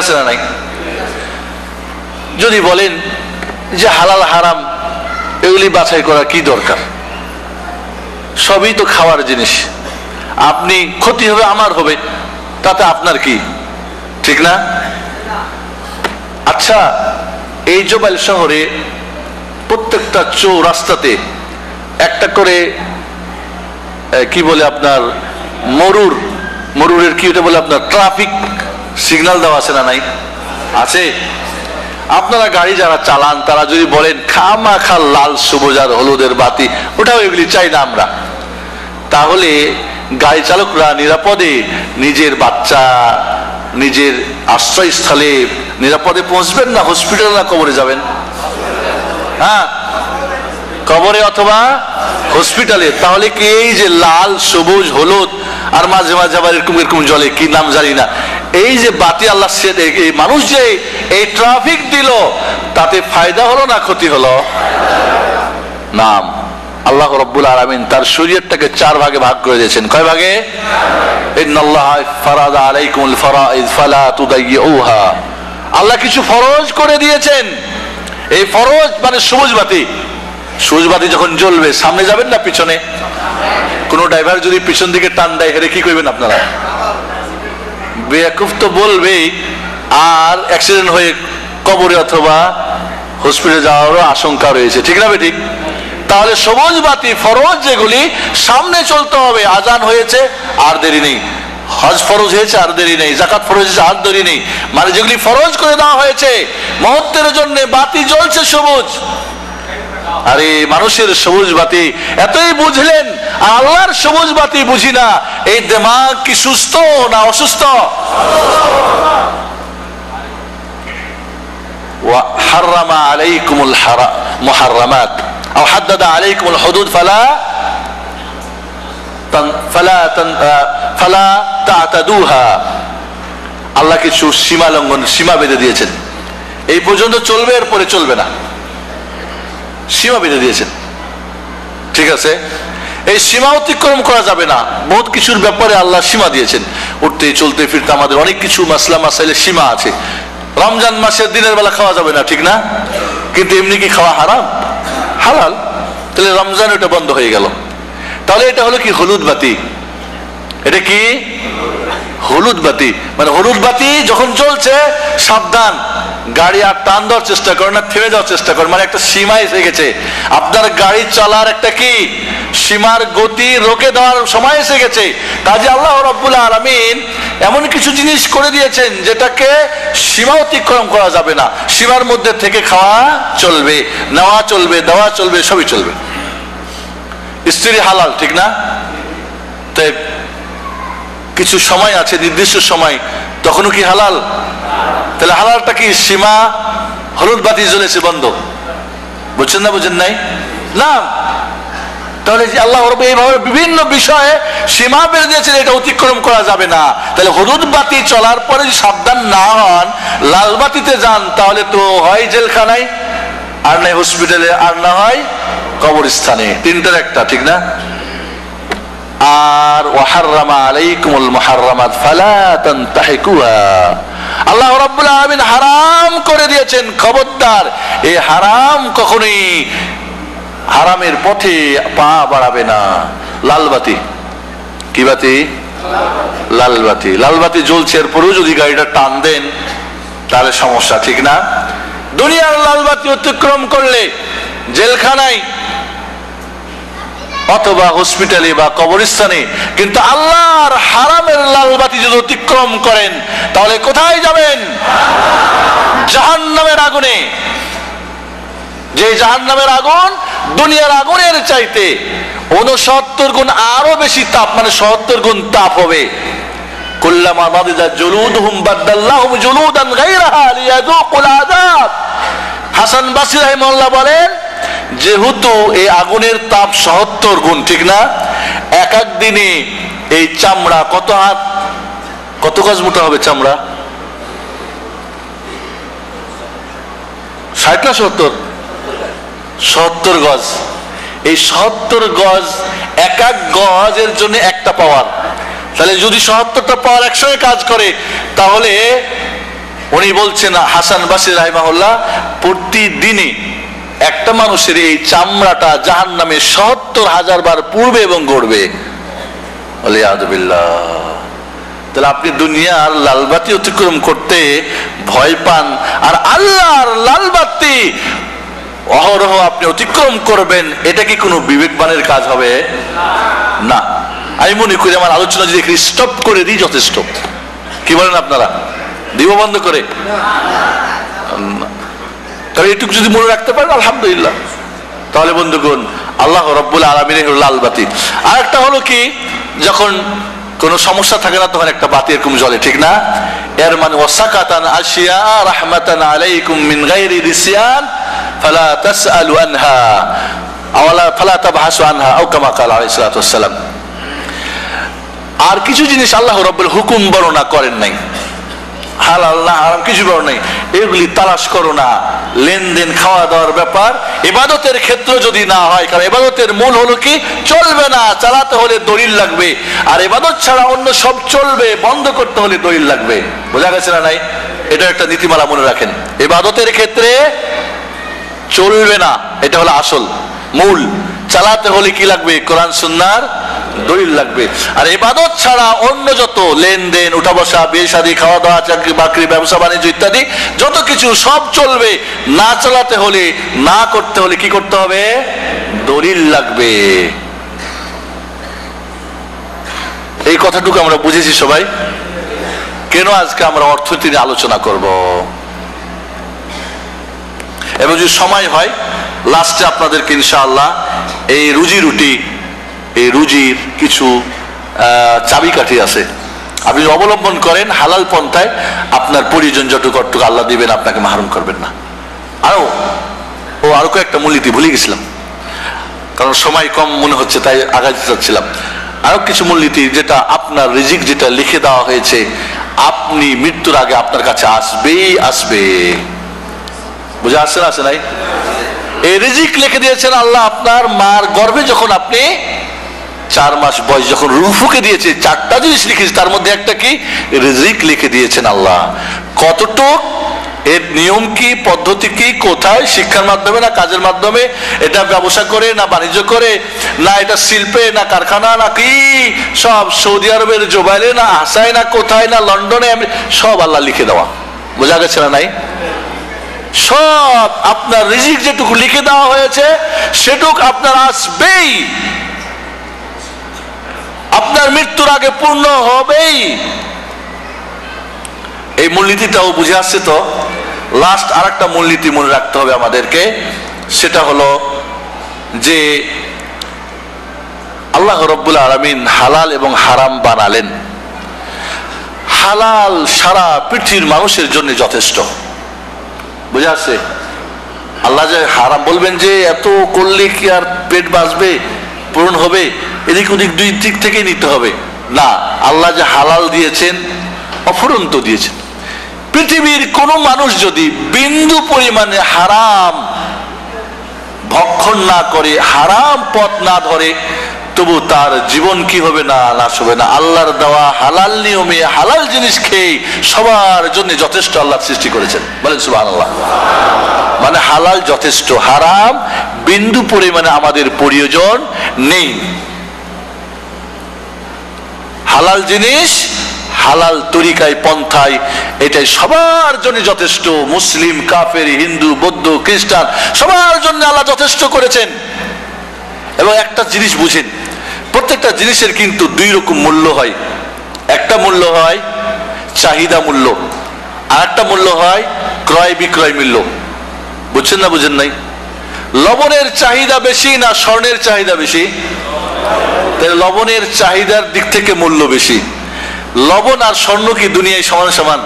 আছে না নাই? যদি বলেন যে হালাল হারাম এগুলি বাছাই করা কি দরকার, সবই তো খাওয়ার জিনিস, আপনি ক্ষতি হবে আমার হবে, তাতে আপনার কি, ঠিক না? আচ্ছা, এই জবাইল শহরে প্রত্যেকটা চৌরাস্তাতে একটা করে কি বলে আপনার মরুরের কি ওটা বলে আপনার ট্রাফিক সিগন্যাল দেওয়া আছে না নাই? আছে। আপনারা গাড়ি যারা চালান তারা যদি বলেন খামাখা লাল সবুজ আর হলুদের বাতি, ওটাও এগুলি চাই না আমরা, তাহলে গাড়ি চালকরা নিরাপদে নিজের বাচ্চা নিজের আশ্রয়স্থলে নিরাপদে পৌঁছবেন না হসপিটাল না কবরে যাবেন? হ্যাঁ, কবরে অথবা হসপিটালে। তাহলে কি এই যে লাল সবুজ হলুদ আর মাঝে মাঝে আবার এরকম এরকম জলে কি নাম জানি না, এই যে বাতি আল্লাহ মানুষ যে এই ট্রাফিক দিল, তাতে ফায়দা হলো না ক্ষতি হলো? নাম আল্লাহ রাব্বুল আলামিন তার শরীয়তটাকে 4 ভাগে ভাগ করে দিয়েছেন। কয় ভাগে? ইন্নাল্লাহা ফারাদা আলাইকুমুল ফারাইদ ফালা তুদাইয়ুহা। আল্লাহ কিছু ফরজ করে দিয়েছেন। এই ফরজ মানে সবুজ বাতি। সবুজ বাতি যখন জ্বলবে সামনে যাবেন না পিছনে? কোন ড্রাইভার যদি পিছন দিকে টান দেয়, হেরে কি করবেন আপনারা? বেয়াকুফ তো বলবেই, আর অ্যাক্সিডেন্ট হয়ে কবরে অথবা হসপিটালে যাওয়ারও আশঙ্কা রয়েছে, ঠিক না বেঠিক? তাহলে সবুজ বাতি ফরজ যেগুলি সামনে চলতে হবে। আজান হয়েছে আর দেরি নেই, হজ ফরজ হয়েছে আর দেরি নেই, যাকাত ফরজ হয়েছে আর দেরি নেই, মানে যেগুলি ফরজ করে দেওয়া হয়েছে মুহূর্তের জন্য বাতি জ্বলছে সবুজ। আরে মানুষের সবুজ বাতি এতই বুঝলেন, আর আল্লাহর সবুজ বাতি বুঝি না। এই দিমাগ কি সুস্থ না অসুস্থ? ওয়া হারামা আলাইকুমুল মুহাররামাত আও হাদ্দাদা আলাইকুমুল হুদুদ ফালা তা'তাদুহা। আল্লাহ কিছু সীমা লঙ্ঘন, সীমা বেঁধে দিয়েছেন, এই পর্যন্ত চলবে, এরপরে চলবে না, সীমা বেঁধে দিয়েছেন, ঠিক আছে? এই সীমা অতিক্রম করা যাবে না। বহুত কিছুর ব্যাপারে আল্লাহ সীমা দিয়েছেন, উঠতে চলতে ফিরতে আমাদের অনেক কিছু মাসলা মাসাইলের সীমা আছে। রমজান মাসের দিনের বেলা খাওয়া যাবে না, ঠিক না? কিন্তু এমনি কি খাওয়া হারাম? হালাল। তাহলে রমজান ওটা বন্ধ হয়ে গেল। তাহলে এটা হলো কি? হলুদ বাতি। এটা কি? হলুদ বাতি। মানে হলুদ বাতি যখন জ্বলছে সাবধান, গাড়ি আর টান দেওয়ার চেষ্টা করেন না, থেমে যাওয়ার চেষ্টা করেন, মানে একটা সীমা এসে গেছে। আপনার গাড়ি চলার একটা কি সীমার গতি রোকে দেওয়ার সময় এসে গেছে। কাজে আল্লাহ রাব্বুল আলামিন এমন কিছু জিনিস করে দিয়েছেন যেটাকে সীমা অতিক্রম করা যাবে না। সীমার মধ্যে থেকে খাওয়া চলবে, নেওয়া চলবে, দেওয়া চলবে, সবই চলবে। স্ত্রী হালাল, ঠিক না? তাই কিছু সময় আছে, নির্দিষ্ট সময়, তখনও কি হালাল? তাহলে হালালটা কি? সীমা। হলুদ বাতি জ্বলেছে, বন্ধ। বুঝছেন না? বুঝেন নাই না? তাহলে আল্লাহ এইভাবে বিভিন্ন বিষয়ে সীমা বেঁধে দিয়েছেন, এটা অতিক্রম করা যাবে না। তাহলে হলুদ বাতি চলার পরে যদি সাবধান না হন, লাল বাতিতে যান, তাহলে তো হয় জেলখানায়, আর নাই হসপিটালে, আর না হয় কবরস্থানে। তিনটার একটা, ঠিক না? আর ওয়াহাররামা আলাইকুমুল মুহাররামাত ফালা তানতাহিকুহা। আল্লাহ রাব্বুল আলামিন হারাম করে দিয়েছেন, খবরদার এই হারাম কখনোই হারামের পথে পা বাড়াবে না। লাল বাতি, কি বাতি? লাল বাতি। লাল বাতি জ্বলছে, এরপরেও যদি গাড়িটা টান দেন তাহলে সমস্যা, ঠিক না? দুনিয়ার লাল বাতি অতিক্রম করলে জেলখানায় অথবা হসপিটালে বা কবরস্থানে, কিন্তু আল্লাহর হারামের লাল বাতি যদি অতিক্রম করেন তাহলে কোথায় যাবেন? জাহান্নামের আগুনে। যে জাহান্নামের আগুন দুনিয়ার আগুনের চাইতে 69 গুণ আরো বেশি তাপ, মানে 70 গুণ তাপ হবে। কুল্লামা নাদিজাত জুলুদুহুম বাদদাল্লাহুম জুলুদান গায়রাহা লিয়াযুকুল আযাব। হাসান বসরি রাহিমাহুল্লাহ বলেন, যেহেতু এই আগুনের তাপ 70 গুণ, ঠিক না? এক এক দিনে এই চামড়া কত হাত, কত গজ মোটা হবে চামড়া? 60 না 70? 70 গজ। এই 70 গজ, এক এক গজের জন্য একটা পাওয়ার। তাহলে যদি 70টা পাওয়ার একসঙ্গে কাজ করে, তাহলে উনি বলছেন হাসান বসরি রাহিমাহুল্লাহ, প্রতিদিনই একটা মানুষের এই চামড়াটা জাহান্নামে ৭০,০০০ বার পুড়বে এবং গড়বে। তাহলে আপনি দুনিয়ার লালবাতি অতিক্রম করতে ভয় পান, আর আল্লাহর লালবাতি অহরহ আপনি অতিক্রম করবেন, এটা কি কোনো বিবেকবানের কাজ হবে? না। আমি মনে করি আমার আলোচনা যদি স্টপ করে দিই যথেষ্ট। কি বলেন আপনারা? দিব বন্ধ করে? তবে এটুকু যদি মনে রাখতে পারেন আলহামদুলিল্লাহ। তাহলে বন্ধুগণ, আল্লাহ রাব্বুল আলামিনের হলো লাল বাতি। আর একটা হলো কি, যখন কোন সমস্যা থাকে না তখন একটা বাতি এরকম জ্বলে, ঠিক না? এর মানে ওয়াসাকাতান আশিয়া রাহমাতান আলাইকুম মিন গায়রি রিসয়ান ফালা তাসআলু আনহা আওলা ফালা তাবহাসু আনহা আও কামা ক্বালা আলাইহিস সালাতু ওয়াস সালাম। আর কিছু জিনিস আল্লাহ রাব্বুল হুকুম বর্ণনা করেন নাই, হালাল না হারাম কিছু বড় নাই, এগুলি তালাশ করো না। লেনদেন খাওয়া দাওয়ার ব্যাপার ইবাদতের ক্ষেত্র যদি না হয়, কারণ ইবাদতের মূল হলো কি, চলবে না চালাতে হলে দলিল লাগবে, আর ইবাদত ছাড়া অন্য সব চলবে, বন্ধ করতে হলে দলিল লাগবে। বোঝা গেছে না? নাই, এটা একটা নীতিমালা মনে রাখেন। ইবাদতের ক্ষেত্রে চলবে না, এটা হলো আসল মূল। চালাতে হলে কি লাগবে? কোরআন সুন্নাহর দলিল লাগবে। আর ইবাদত ছাড়া অন্য যত লেনদেন, উঠা বসা, বিয়ে শাদী, খাওয়া দাওয়া, চাকরি বাকরি, ব্যবসা বাণিজ্য ইত্যাদি যত কিছু সব চলবে, না চালাতে হলে, না করতে হলে কি করতে হবে? দলিল লাগবে। এই কথাটুকু আমরা বুঝেছি সবাই। কেন আজকে আমরা অর্থনীতি নিয়ে আলোচনা করব, এবং যদি সময় হয় লাস্টে আপনাদেরকে ইনশাআল্লাহ এই রুজি রুটি, এই রুজির কিছু চাবিকাঠি আছে, আপনি অবলম্বন করেন হালাল পন্থায়, আপনার প্রয়োজন যতটুকু আল্লাহ দিবেন, আপনাকে মাহরুম করবেন না। আরো কয়েকটা মূলনীতি ভুলে গেছিলাম, কারণ সময় কম মনে হচ্ছে তাই আগাতে চাচ্ছিলাম। আরো কিছু মূলনীতি, যেটা আপনার রিজিক যেটা লিখে দেওয়া হয়েছে, আপনি মৃত্যুর আগে আপনার কাছে আসবেই আসবে। বুঝে আসছে না? আসে নাই? এই রিজিক লিখে দিয়েছেন আল্লাহ আপনার মার গর্ভে, যখন আপনি 4 মাস বয়স, যখন রূহ ফুঁকে দিয়েছে, 4টা জিনিস লিখেছে, তার মধ্যে একটা কি? রিজিক লিখে দিয়েছেন আল্লাহ। কতটুক, এর নিয়ম কি, পদ্ধতি কি, কোথায়, শিক্ষার মাধ্যমে না কাজের মাধ্যমে, এটা ব্যবসা করে না বাণিজ্য করে, না এটা শিল্পে না কারখানা, না কি সব সৌদি আরবের জোবাইলে না আসায় না কোথায় না লন্ডনে, সব আল্লাহ লিখে দেওয়া। বোঝা গেছে না? নাই, সব আপনার রিজিক যেটুকু লিখে দেওয়া হয়েছে সেটুক আপনার আসবেই, আপনার মৃত্যুর আগে পূর্ণ হবেই। এই মূলনীতিটাও বুঝে আসছে তো? লাস্ট আর একটা মূলনীতি মনে রাখতে হবে আমাদেরকে, সেটা হলো যে আল্লাহ রাব্বুল আলামিন হালাল এবং হারাম বানালেন। হালাল সারা পৃথিবীর মানুষের জন্য যথেষ্ট। বুঝে আসছে? আল্লাহ যে হারাম বলবেন যে এত করলে কি আর পেট বাঁচবে, পূরণ হবে, এদিক ওদিক দুই দিক থেকেই নিতে হবে না। আল্লাহ যে হালাল দিয়েছেন অফুরন্ত দিয়েছেন। পৃথিবীর কোন মানুষ যদি বিন্দু পরিমাণে হারাম ভক্ষণ না করে, হারাম পথ না ধরে, তবু তার জীবন কি হবে না, নাশ হবে না। আল্লাহর দেওয়া হালাল নিয়মে হালাল জিনিস খেয়ে সবার জন্য যথেষ্ট আল্লাহ সৃষ্টি করেছেন। বলেন সুবহানাল্লাহ। মানে হালাল যথেষ্ট, হারাম বিন্দু পরিমাণে আমাদের প্রয়োজন নেই। হালাল জিনিস হালাল তরিকায় পন্থায়, এটাই সবার জন্য যথেষ্ট। মুসলিম, কাফের, হিন্দু, বৌদ্ধ, খ্রিস্টান সবার জন্য আল্লাহ যথেষ্ট করেছেন। এবং একটা জিনিস বুঝেন, প্রত্যেকটা জিনিসের কিন্তু 2 রকম মূল্য হয়। একটা মূল্য হয় চাহিদা মূল্য, আর একটা মূল্য হয় ক্রয় বিক্রয় মূল্য। বুঝছেন না? বুঝেন নাই? লবণের চাহিদা বেশি না স্বর্ণের চাহিদা বেশি? লবণের চাহিদার দিক থেকে মূল্য বেশি। লবণ আর স্বর্ণ কি দুনিয়ায় সমান সমান?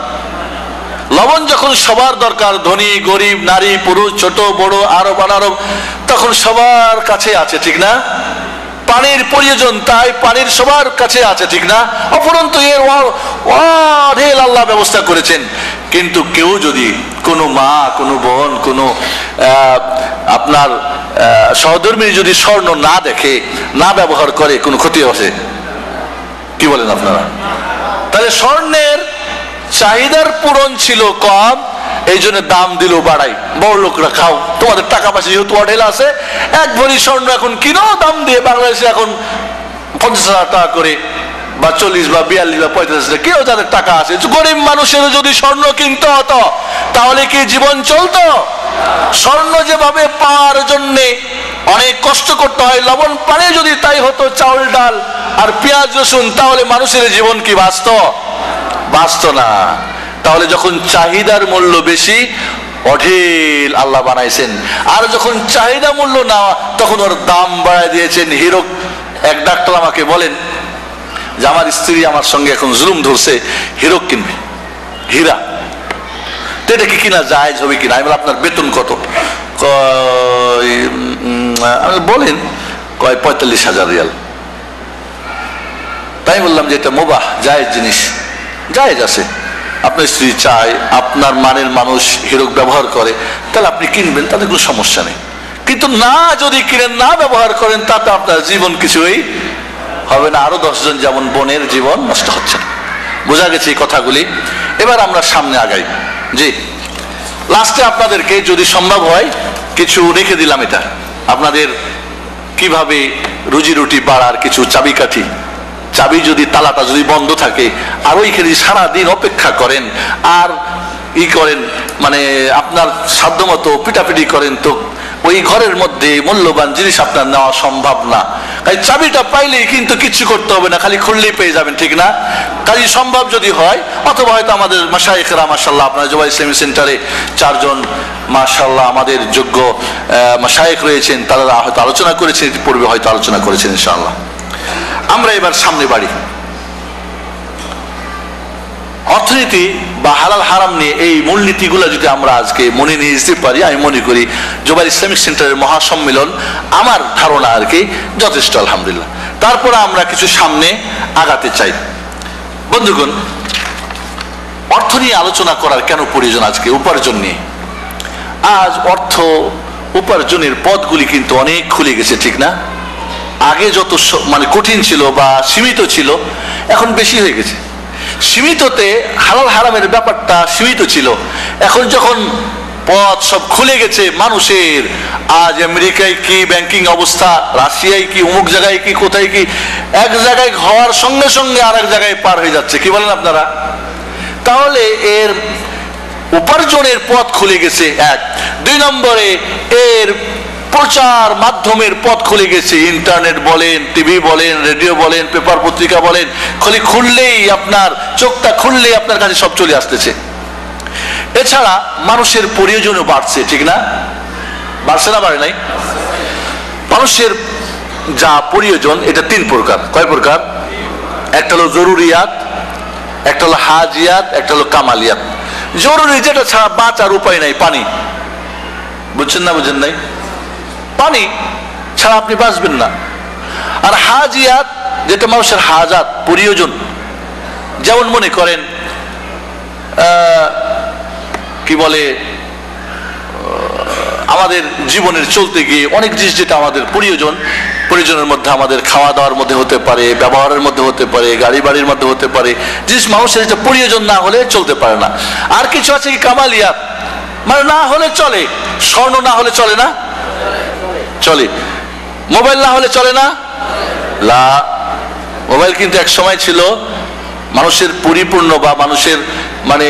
লবণ যখন সবার দরকার, ধনী গরিব, নারী পুরুষ, ছোট বড়, আরব অনারব, তখন সবার কাছে আছে, ঠিক না? পানির প্রয়োজন, তাই পানির সবার কাছে আছে, ঠিক না? অপরন্তু এর অঢেল আল্লাহ ব্যবস্থা করেছেন। কিন্তু কেউ যদি কোনো মা, কোনো বোন, কোনো আপনার সহধর্মী যদি স্বর্ণ না দেখে, না ব্যবহার করে, কোনো ক্ষতি আছে? কি বলেন আপনারা? তাহলে স্বর্ণের চাহিদার পূরণ ছিল কম, এই জন্য দাম দিল বাড়াই। বড় লোকরা খাও, তোমাদের টাকা পয়সা যেহেতু অঢেল আছে, 1 ভরি স্বর্ণ এখন কিনো দাম দিয়ে। বাংলাদেশে এখন 50,000 টাকা করে, বা 40 বা 42 বা 45, কেউ যাদের টাকা আছে। গরিব মানুষের যদি স্বর্ণ কিনতে হতো তাহলে কি জীবন চলতো? স্বর্ণ যেভাবে পাওয়ার জন্য অনেক কষ্ট করতে হয়, লবণ পানি যদি তাই হতো, চাউল ডাল আর পেঁয়াজ রসুন, তাহলে মানুষের জীবন কি বাঁচত না। তাহলে যখন চাহিদার মূল্য বেশি, অঢেল আল্লাহ বানাইছেন। আর যখন চাহিদা মূল্য না, তখন ওর দাম বাড়ায় দিয়েছেন। হীরক, এক ডাক্তার আমাকে বলেন যে আমার স্ত্রী আমার সঙ্গে এখন জুলুম ধরছে, হীরক কিনবে, হীরা, তো এটা কি কিনা জায়েজ হবে কিনা? আমি বললাম আপনার বেতন কত? বলেন, 45,000 রিয়াল। তাই বললাম যে এটা মুবাহ, জায়েজ জিনিস, জায়েজ আছে। আপনার স্ত্রী চায়, আপনার মানের মানুষ হীরক ব্যবহার করে, তাহলে আপনি কিনবেন, তাতে কোনো সমস্যা নেই। কিন্তু না, যদি কিনেন, না ব্যবহার করেন, তাতে আপনার জীবন কিছুই হবে না। আরো 10 জন যেমন বোনের জীবন নষ্ট হচ্ছে। বোঝা গেছে এই কথাগুলি? এবার আমরা সামনে আগাই। জি, লাস্টে আপনাদেরকে যদি সম্ভব হয় কিছু রেখে দিলাম, এটা আপনাদের কিভাবে রুজি রুটি বাড়ার কিছু চাবিকাঠি। চাবি যদি, তালাটা যদি বন্ধ থাকে, আর ওইখানে সারাদিন অপেক্ষা করেন আর করেন, মানে আপনার সাধ্যমতো পিটাপিটি করেন, তো ওই ঘরের মধ্যে মূল্যবান জিনিস আপনার নেওয়া সম্ভব না। তাই চাবিটা পাইলেই কিন্তু কিচ্ছু করতে হবে না, খালি খুললেই পেয়ে যাবেন, ঠিক না? কাজে সম্ভব যদি হয়, অথবা হয়তো আমাদের মাশায়েখরা, মাশাআল্লাহ, আপনার জুবাইর ইসলামী সেন্টারে 4 জন মাশাআল্লাহ আমাদের যোগ্য মাশায়েখ রয়েছেন, তারা হয়তো আলোচনা করেছেন, পূর্বে হয়তো আলোচনা করেছেন ইনশাআল্লাহ। আমরা এবার সামনে বাড়ি। অর্থনীতি বা হালাল হারাম নিয়ে এই মূলনীতিগুলো যদি আমরা আজকে মনে নিয়ে যেতে পারি, আমি মনে করি জুবাইর ইসলামিক সেন্টারের মহাসম্মেলন, আমার ধারণা আর কি, যথেষ্ট আলহামদুলিল্লাহ। তারপরে আমরা কিছু সামনে আগাতে চাই। বন্ধুগণ, অর্থ নিয়ে আলোচনা করার কেন প্রয়োজন আজকে? উপার্জন নিয়ে। আজ অর্থ উপার্জনের পথগুলি কিন্তু অনেক খুলে গেছে, ঠিক না? আগে যত মানে কঠিন ছিল বা সীমিত ছিল, এখন বেশি হয়ে গেছে। সীমিততে হালাল হারামের ব্যাপারটা সীমিত ছিল, এখন যখন পথ সব খুলে গেছে মানুষের, আজ আমেরিকায় কি ব্যাংকিং অবস্থা, রাশিয়ায় কি, অমুক জায়গায় কি, কোথায় কি, এক জায়গায় হওয়ার সঙ্গে সঙ্গে আর এক জায়গায় পার হয়ে যাচ্ছে, কি বলেন আপনারা? তাহলে এর উপার্জনের পথ খুলে গেছে, 1। 2 নম্বরে এর প্রচার মাধ্যমের পথ খুলে গেছে। ইন্টারনেট বলেন, টিভি বলেন, রেডিও বলেন, পেপার পত্রিকা বলেন, খালি খুললেই, আপনার চোখটা খুললেই আপনার কাছে সব চলে আসতেছে। এছাড়া মানুষের প্রয়োজনও বাড়ছে, ঠিক না? বাড়ছে না, বাড়ে নাই? মানুষের যা প্রয়োজন, এটা 3 প্রকার। কয় প্রকার? একটা হলো জরুরিয়াত, একটা হলো হাজিয়াত, একটা হলো কামালিয়াত। জরুরি, যেটা ছাড়া বাঁচার উপায় নাই, পানি। বুঝছেন না, বুঝেন নাই? পানি ছাড়া আপনি বাঁচবেন না। আর হাজিয়াত, যেটা মানুষের হাজাত, প্রয়োজন। যেমন মনে করেন কি বলে, আমাদের জীবনের চলতে গিয়ে অনেক জিনিস যেটা আমাদের প্রয়োজনের মধ্যে, আমাদের খাওয়া দাওয়ার মধ্যে হতে পারে, ব্যবহারের মধ্যে হতে পারে, গাড়ি বাড়ির মধ্যে হতে পারে, জিনিস মানুষের যেটা প্রয়োজন না হলে চলতে পারে না। আর কিছু আছে কি কামালিয়াত, মানে না হলে চলে। স্বর্ণ না হলে চলে না? চলে। মোবাইল না হলে চলে না? লা। মোবাইল কিন্তু এক সময় ছিল মানুষের পরিপূর্ণ, বা মানুষের মানে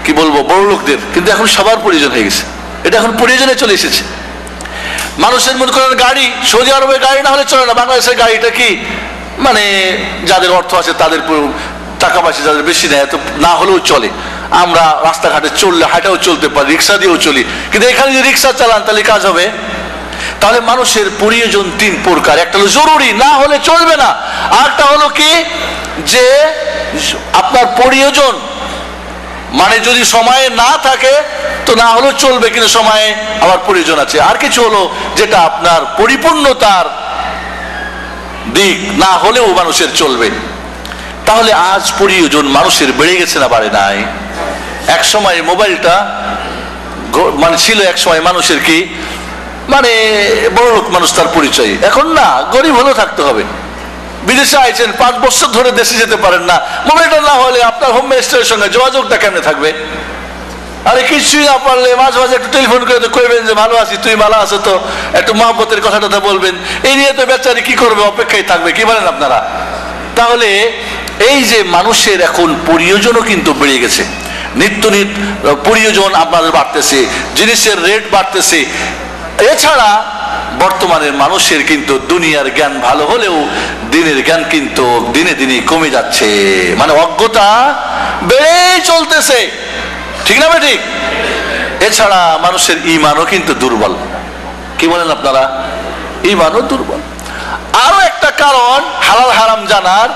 কি বলবো, বড় লোকদের, কিন্তু এখন সবার প্রয়োজন হয়ে গেছে। এটা এখন প্রয়োজনে চলে এসেছে। মানুষের মনে করেন গাড়ি, সৌদি আরবের গাড়ি না হলে চলে না। বাংলাদেশের গাড়িটা কি, মানে যাদের অর্থ আছে, তাদের টাকা পয়সা যাদের বেশি নেয়, তো না হলেও চলে। আমরা রাস্তাঘাটে চললে, হাঁটাও চলতে পারি, রিক্সা দিয়েও চলি, কিন্তু এখানে যদি রিক্সা চালান তাহলে কাজ হবে? তাহলে মানুষের প্রয়োজন 3 প্রকার। একটা হলো জরুরি, না হলে চলবে না। আরেকটা হলো কি, যে আপনার প্রয়োজন, মানে যদি সময়ে না থাকে তো না হলেও চলবে, কিন্তু সময়ে আমার প্রয়োজন আছে। আর কিছু হলো যেটা আপনার পরিপূর্ণতার দিক, না হলেও মানুষের চলবে। তাহলে আজ প্রয়োজন মানুষের বেড়ে গেছে না বাড়ে নাই? এক সময় মোবাইলটা মানে ছিল, এক সময় মানুষের কি, মানে বড় লোক মানুষ তার পরিচয়। এখন না, গরিব হলেও থাকতে হবে। বিদেশে আইছেন, 5 বছর ধরে দেশে যেতে পারেন না, মোবাইলটা না হলে আপনার হোম মিনিস্টারের সঙ্গে যোগাযোগটা কেমনে থাকবে? আরে কিছুই না পারলে মাঝে মাঝে একটু টেলিফোন করে তো কইবেন যে ভালো আছি, তুই ভালো আছো তো, একটু মহব্বতের কথাটা বলবেন। এই নিয়ে তো বেচারি কি করবে, অপেক্ষায় থাকবে, কি বলেন আপনারা? তাহলে এই যে মানুষের এখন প্রয়োজনও কিন্তু বেড়ে গেছে, নিত্য প্রয়োজন আপনাদের বাড়তেছে, জিনিসের রেট বাড়তেছে। এছাড়া বর্তমানের মানুষের কিন্তু দুনিয়ার জ্ঞান ভালো হলেও দিনের জ্ঞান কিন্তু দিনে দিনে কমে যাচ্ছে, মানে অজ্ঞতা বেড়েই চলতেছে, ঠিক না ঠিক? এছাড়া মানুষের ঈমানও কিন্তু দুর্বল, কি বলেন আপনারা? ঈমানও দুর্বল। আরো একটা কারণ হালাল হারাম জানার,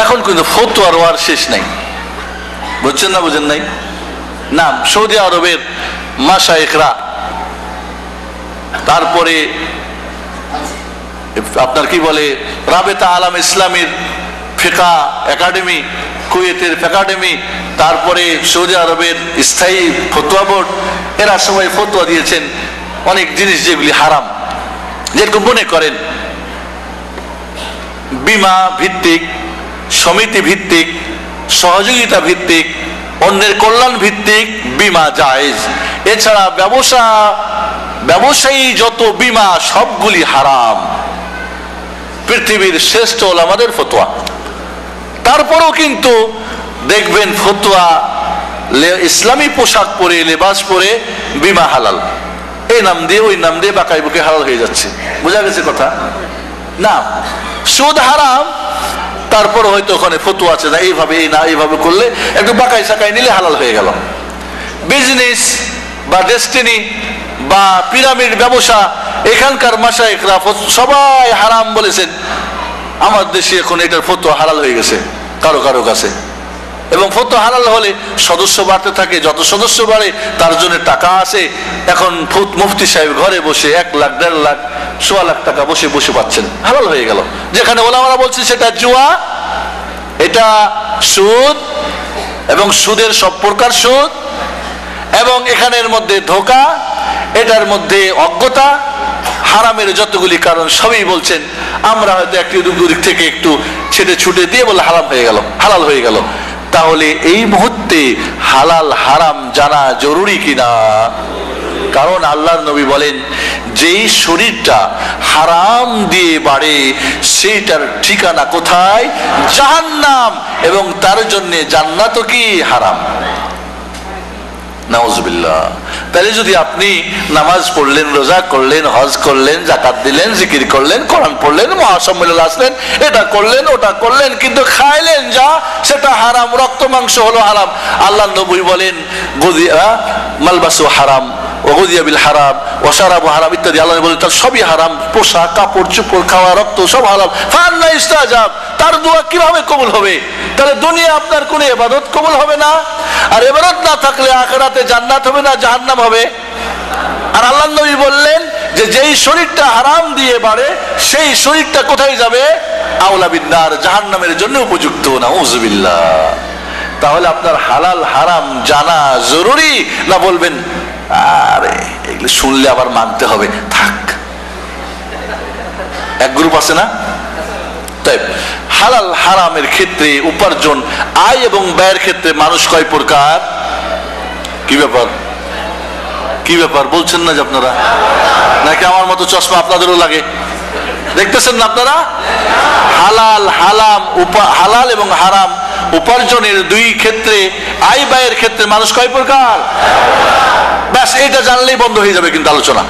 এখন কিন্তু ফতোয়ার ওয়ার শেষ নাই, বুঝছেন না? বুঝেন নাই? না, সৌদি আরবের মাশায়েখরা, তারপরে আপনার কি বলে রাবেতা আলাম ইসলামীর ফিকা একাডেমি, কুয়েতের একাডেমি, তারপরে সৌদি আরবের স্থায়ী ফতোয়া বোর্ড, এরা সবাই ফতোয়া দিয়েছেন অনেক জিনিস যেগুলি হারাম। যেরকম মনে করেন বীমা ভিত্তিক, সমিতি ভিত্তিক, সহযোগিতা ভিত্তিক, অন্যের কল্যাণ ভিত্তিক বীমা জায়েজ। এছাড়া ব্যবসায়ী যত বীমা সবগুলি হারাম। পৃথিবীর শ্রেষ্ঠ ওলামাদের ফতোয়া। তারপরও কিন্তু দেখবেন ফতোয়া ইসলামী পোশাক পরে, লেবাস পরে বীমা হালাল, এই নাম দিয়ে ওই নাম দিয়ে বাঁকাই বুকে হালাল হয়ে যাচ্ছে। বোঝা গেছে কথা? না, সুদ হারাম, তারপর হয়তো ওখানে ফতোয়া আছে না এইভাবে, এই না এইভাবে করলে একটু বাঁকাই সাকাই নিলে হালাল হয়ে গেল। বিজনেস বা ডেস্টিনি বা পিরামিড ব্যবসা, এখানকার মাশায়েখরা সবাই হারাম বলেছেন। আমার দেশে এখন এটার ফতোয়া হালাল হয়ে গেছে কারো কারো কাছে, এবং ফতোয়া হালাল হলে সদস্য বাড়তে থাকে, যত সদস্য বাড়ে তার জন্য টাকা আসে। এখন মুফতি সাহেব ঘরে বসে 1 লাখ, 1.5 লাখ, 1.25 লাখ টাকা বসে বসে পাচ্ছেন, হালাল হয়ে গেল। যেখানে ওলামারা বলছে সেটা জুয়া, এটা সুদ, এবং সুদের সব প্রকার সুদ, এবং এখানের মধ্যে ধোঁকা, এটার মধ্যে অজ্ঞতা, হারামের যতগুলি কারণ সবই বলছেন। আমরা হয়তো একটি দিক থেকে একটু ছেটে ছুটে দিয়ে বলে হারাম হয়ে গেল, হালাল হয়ে গেল। তাহলে এই মুহূর্তে হালাল হারাম জানা জরুরি কিনা? কারণ আল্লাহর নবী বলেন, যেই শরীরটা হারাম দিয়ে বাড়ে সেইটার ঠিকানা কোথায়? জাহান্নাম, এবং তার জন্য জান্নাতও কি হারাম। নাউজুবিল্লাহ। তাহলে যদি আপনি নামাজ পড়লেন, রোজা করলেন, হজ করলেন, যাকাত দিলেন, জিকির করলেন, কোরআন পড়লেন, মহাসম্মেলনে আসলেন, এটা করলেন, ওটা করলেন, কিন্তু খাইলেন যা সেটা হারাম, রক্ত মাংস হলো হারাম। আল্লাহ নবী বলেন, মালবাসু হারাম, ওগুদিয়া বিল হারাম, ওয়াশারাবু হারাম ইত্যাদি। আল্লাহ বলেন তার সবই হারাম, পোশাক, কাপড়, চোপড়, খাওয়া, রক্ত সব হারাম। ফান্না ইস্তাজাব, তার দোয়া কিভাবে কবুল হবে? তাহলে দুনিয়া আপনার কোন ইবাদত কবুল হবে না, আর ইবাদত না থাকলে আখিরাতে জান্নাত হবে না জাহান্নাম হবে। আর আল্লাহ নবী বললেন যে যেই শরীরটা হারাম দিয়ে বাড়ে সেই শরীরটা কোথায় যাবে? আউলা বিন্নার, জাহান্নামের জন্য উপযুক্ত। নাউজুবিল্লাহ। তাহলে আপনার হালাল হারাম জানা জরুরি, না বলবেন আরে এগুলো শুনলে আবার মানতে হবে, থাক। এক গ্রুপ আছে না? তাই হালাল হারামের ক্ষেত্রে উপার্জন, আয় এবং ব্যয়ের ক্ষেত্রে মানুষ কয় প্রকার? কি ব্যাপার, কি ব্যাপার বলছেন না যে আপনারা? নাকি আমার মতো চশমা আপনাদেরও লাগে? দেখতেছেন না আপনারা? হালাল হালাল এবং হারাম উপার্জনের দুই ক্ষেত্রে, আয় ব্যয়ের ক্ষেত্রে মানুষ কয় প্রকার? ব্যাস এটা জানলেই বন্ধ হয়ে যাবে কিন্তু আলোচনা,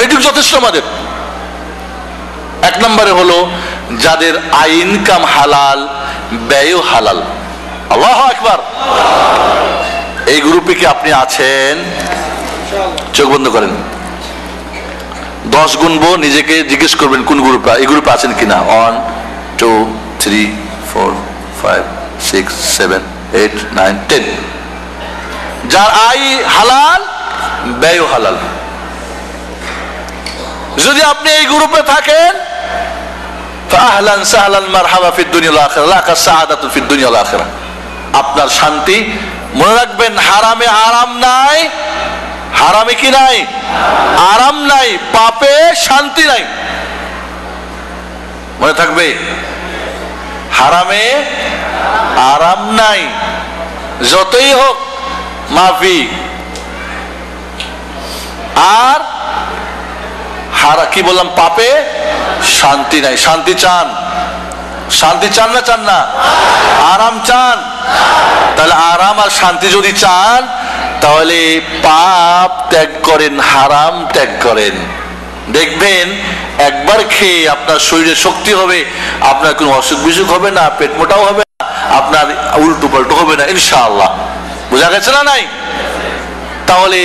এটুকু যথেষ্ট আমাদের। 1 নম্বরে হলো যাদের আয় ইনকাম হালাল, ব্যয়ও হালাল। আল্লাহু আকবার। এই গ্রুপে কি আপনি আছেন? চোখ বন্ধ করেন, 10 গুনবো, নিজেকে জিজ্ঞেস করবেন কোন গ্রুপে, এই গ্রুপে আছেন কিনা। 1 2 3 4 5 6 7 8 9 10। যার আয় হালাল, ব্যয়ও হালাল। যদি আপনি এই গ্রুপে থাকেন, ফাহলান সাহলান মারহাবা ফিদ দুনিয়া ওয়াল আখিরাহ, লাকা সাআদাতু ফিদ দুনিয়া ওয়াল আখিরাহ। আপনার শান্তি। মনে রাখবেন, হারামে আরাম নাই। হারামে কি নাই? আরাম নাই। পাপে শান্তি নাই। মনে থাকবে? হারামে আরাম নাই, যতই হোক মাফি। আর কি বললাম, পাপে শান্তি নাই। শান্তি চান? শান্তি চান না চান না? আরাম চান? তাহলে আরাম আর শান্তি যদি চান, তাহলে পাপ ত্যাগ করেন, হারাম ত্যাগ করেন। দেখবেন একবার খেয়ে আপনার শরীরে শক্তি হবে, আপনার কোনো অসুখ বিসুখ হবে না, পেট মোটাও হবে না, আপনার উল্টো পাল্টো হবে না ইনশাআল্লাহ। বোঝা গেছে না নাই? তাহলে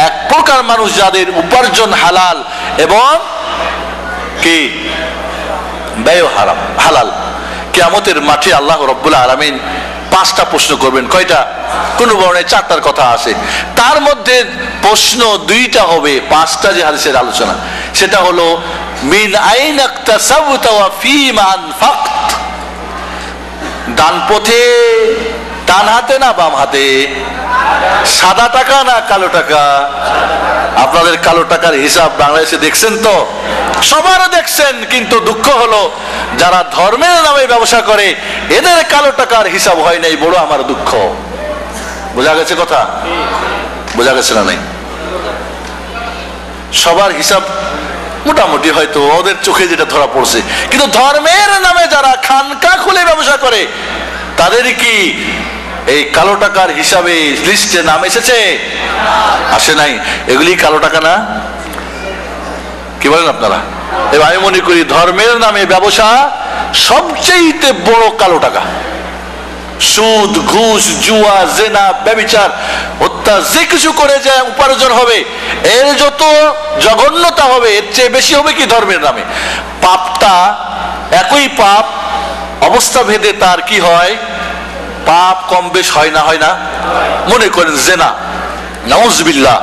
এক প্রকার মানুষ যাদের উপার্জন হালাল এবং কি ব্যয় হারাম হালাল, কিয়ামতের মাঠে আল্লাহ রাব্বুল আলামিন 5টা প্রশ্ন করবেন। কয়টা? কোন বর্ণায় 4টার কথা আছে, তার মধ্যে প্রশ্ন 2টা হবে। 5টা যে হাদিসের আলোচনা, সেটা হলো মিন আইনা ইকতাসাবতা ওয়া ফীমা আনফাকত। ডান পথে, ডান হাতে না বাম হাতে? সাদা টাকা না কালো টাকা? আপনাদের কালো টাকার হিসাব বাংলাদেশে দেখছেন তো? সবারও দেখছেন, কিন্তু দুঃখ হলো যারা ধর্মের নামে ব্যবসা করে এদের কালো টাকার হিসাব হয় নাই, বড় আমার দুঃখ। বোঝা গেছে কথা? বোঝা গেছে না নাই? সবার হিসাব মোটামুটি হয়তো ওদের চোখে যেটা ধরা পড়ছে, কিন্তু ধর্মের নামে যারা খানকা খুলে ব্যবসা করে তাদের কি এই কালো টাকার হিসাবে লিস্টে নাম এসেছে? আসে নাই। এগুলি কালো টাকা না? কি বলেন আপনারা? এবার আমি মনে করি ধর্মের নামে ব্যবসা সবচেয়ে বড় কালো টাকা। সুদ, ঘুষ, জুয়া, জেনা, ব্যভিচার, হত্যা, যে কিছু করে যে উপার্জন হবে, এর যত জঘন্যতা হবে এর চেয়ে বেশি হবে কি ধর্মের নামে। পাপটা একই পাপ, অবস্থা ভেদে তার কি হয়, পাপ কম বেশ হয় না? হয় না? মনে করেন জেনা, নাউজুবিল্লাহ,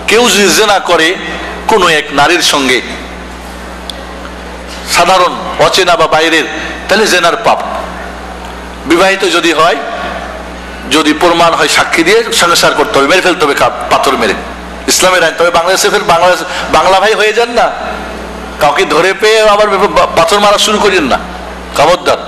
কেউ যদি জেনা করে কোনো এক নারীর সঙ্গে, সাধারণ অচেনা বা বাইরের, তাহলে জেনার পাপ। বিবাহিত যদি হয়, যদি প্রমাণ হয় সাক্ষী দিয়ে সংসার করতে হবে, মেরে ফেলতে হবে পাথর মেরে, ইসলামের আইন। তবে বাংলাদেশে ফের বাংলা ভাই হয়ে যান না, কাউকে ধরে পেয়ে আবার পাথর মারা শুরু করেন না, খবরদার।